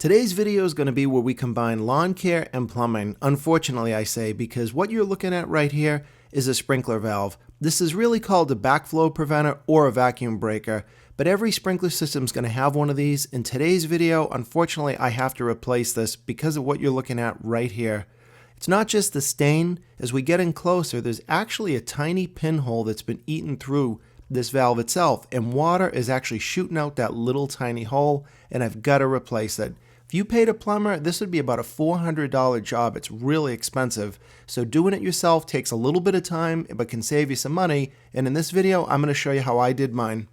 Today's video is going to be where we combine lawn care and plumbing. Unfortunately, I say, because what you're looking at right here is a sprinkler valve. This is really called a backflow preventer or a vacuum breaker, but every sprinkler system is going to have one of these. In today's video, unfortunately, I have to replace this because of what you're looking at right here. It's not just the stain. As we get in closer, there's actually a tiny pinhole that's been eaten through this valve itself, and water is actually shooting out that little tiny hole, and I've got to replace it. If you paid a plumber, this would be about a $400 job. It's really expensive. So doing it yourself takes a little bit of time, but can save you some money. And in this video, I'm going to show you how I did mine.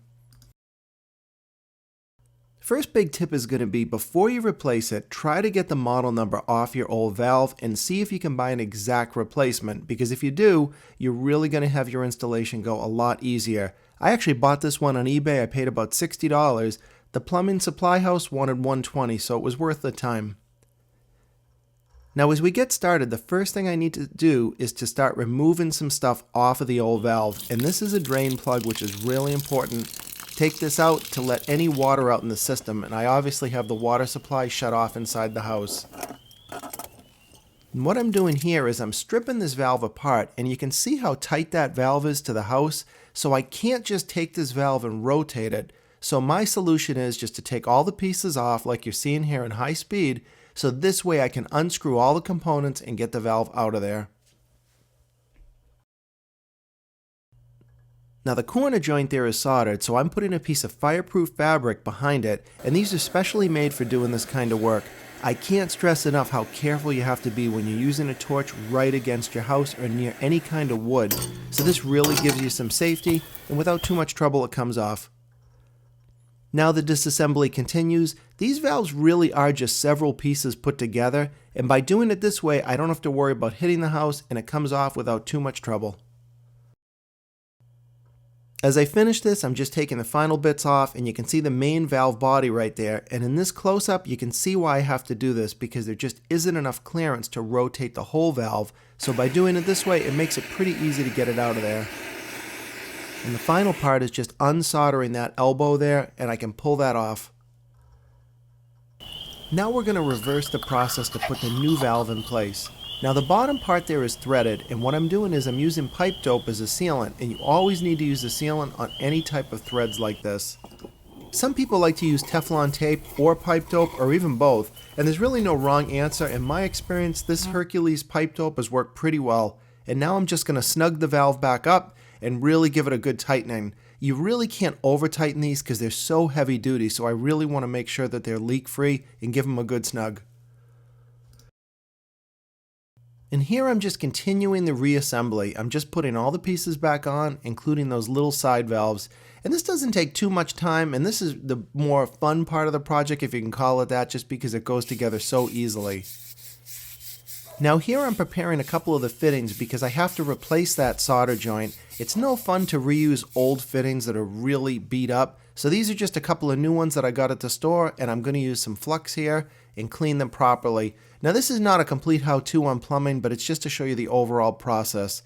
First big tip is going to be, before you replace it, try to get the model number off your old valve and see if you can buy an exact replacement, because if you do, you're really going to have your installation go a lot easier. I actually bought this one on eBay. I paid about $60. The plumbing supply house wanted $120, so it was worth the time. Now as we get started, the first thing I need to do is to start removing some stuff off of the old valve, and this is a drain plug, which is really important. Take this out to let any water out in the system, and I obviously have the water supply shut off inside the house. And what I'm doing here is I'm stripping this valve apart, and you can see how tight that valve is to the house, so I can't just take this valve and rotate it. So my solution is just to take all the pieces off like you're seeing here in high speed, so this way I can unscrew all the components and get the valve out of there. Now the corner joint there is soldered, so I'm putting a piece of fireproof fabric behind it, and these are specially made for doing this kind of work. I can't stress enough how careful you have to be when you're using a torch right against your house or near any kind of wood. So this really gives you some safety, and without too much trouble it comes off. Now the disassembly continues. These valves really are just several pieces put together, and by doing it this way I don't have to worry about hitting the house, and it comes off without too much trouble. As I finish this, I'm just taking the final bits off, and you can see the main valve body right there, and in this close-up you can see why I have to do this, because there just isn't enough clearance to rotate the whole valve, so by doing it this way it makes it pretty easy to get it out of there. And the final part is just unsoldering that elbow there, and I can pull that off. Now we're going to reverse the process to put the new valve in place. Now the bottom part there is threaded, and what I'm doing is I'm using pipe dope as a sealant, and you always need to use a sealant on any type of threads like this. Some people like to use Teflon tape or pipe dope, or even both, and there's really no wrong answer. In my experience, this Hercules pipe dope has worked pretty well. And now I'm just going to snug the valve back up and really give it a good tightening. You really can't over tighten these because they're so heavy duty, so I really want to make sure that they're leak free and give them a good snug. And here I'm just continuing the reassembly. I'm just putting all the pieces back on, including those little side valves. And this doesn't take too much time, and this is the more fun part of the project, if you can call it that, just because it goes together so easily. Now here I'm preparing a couple of the fittings because I have to replace that solder joint. It's no fun to reuse old fittings that are really beat up, so these are just a couple of new ones that I got at the store, and I'm going to use some flux here and clean them properly. Now this is not a complete how-to on plumbing, but it's just to show you the overall process.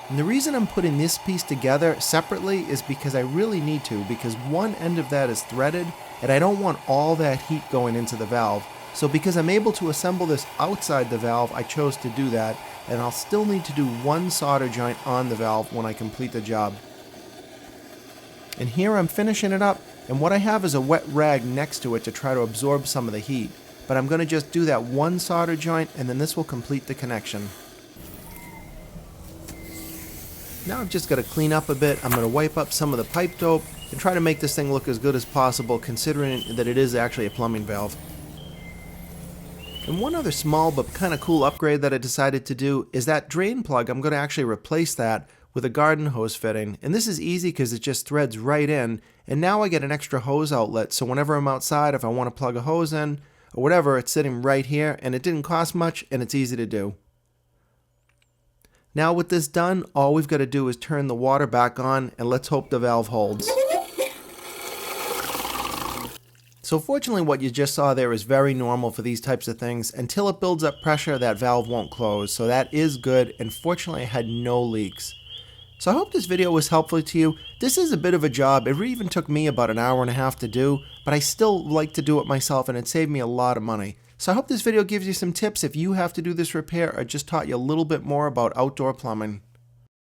And the reason I'm putting this piece together separately is because I really need to, because one end of that is threaded, and I don't want all that heat going into the valve. So because I'm able to assemble this outside the valve, I chose to do that, and I'll still need to do one solder joint on the valve when I complete the job. And here I'm finishing it up, and what I have is a wet rag next to it to try to absorb some of the heat. But I'm going to just do that one solder joint, and then this will complete the connection. Now I've just got to clean up a bit. I'm going to wipe up some of the pipe dope and try to make this thing look as good as possible, considering that it is actually a plumbing valve. And one other small but kind of cool upgrade that I decided to do is that drain plug. I'm going to actually replace that with a garden hose fitting. And this is easy because it just threads right in. And now I get an extra hose outlet, so whenever I'm outside, if I want to plug a hose in or whatever, it's sitting right here, and it didn't cost much, and it's easy to do. Now with this done, all we've got to do is turn the water back on, and let's hope the valve holds. So fortunately what you just saw there is very normal for these types of things. Until it builds up pressure, that valve won't close, so that is good, and fortunately I had no leaks. So I hope this video was helpful to you. This is a bit of a job. It even took me about an hour and a half to do, but I still like to do it myself and it saved me a lot of money. So I hope this video gives you some tips if you have to do this repair or just taught you a little bit more about outdoor plumbing.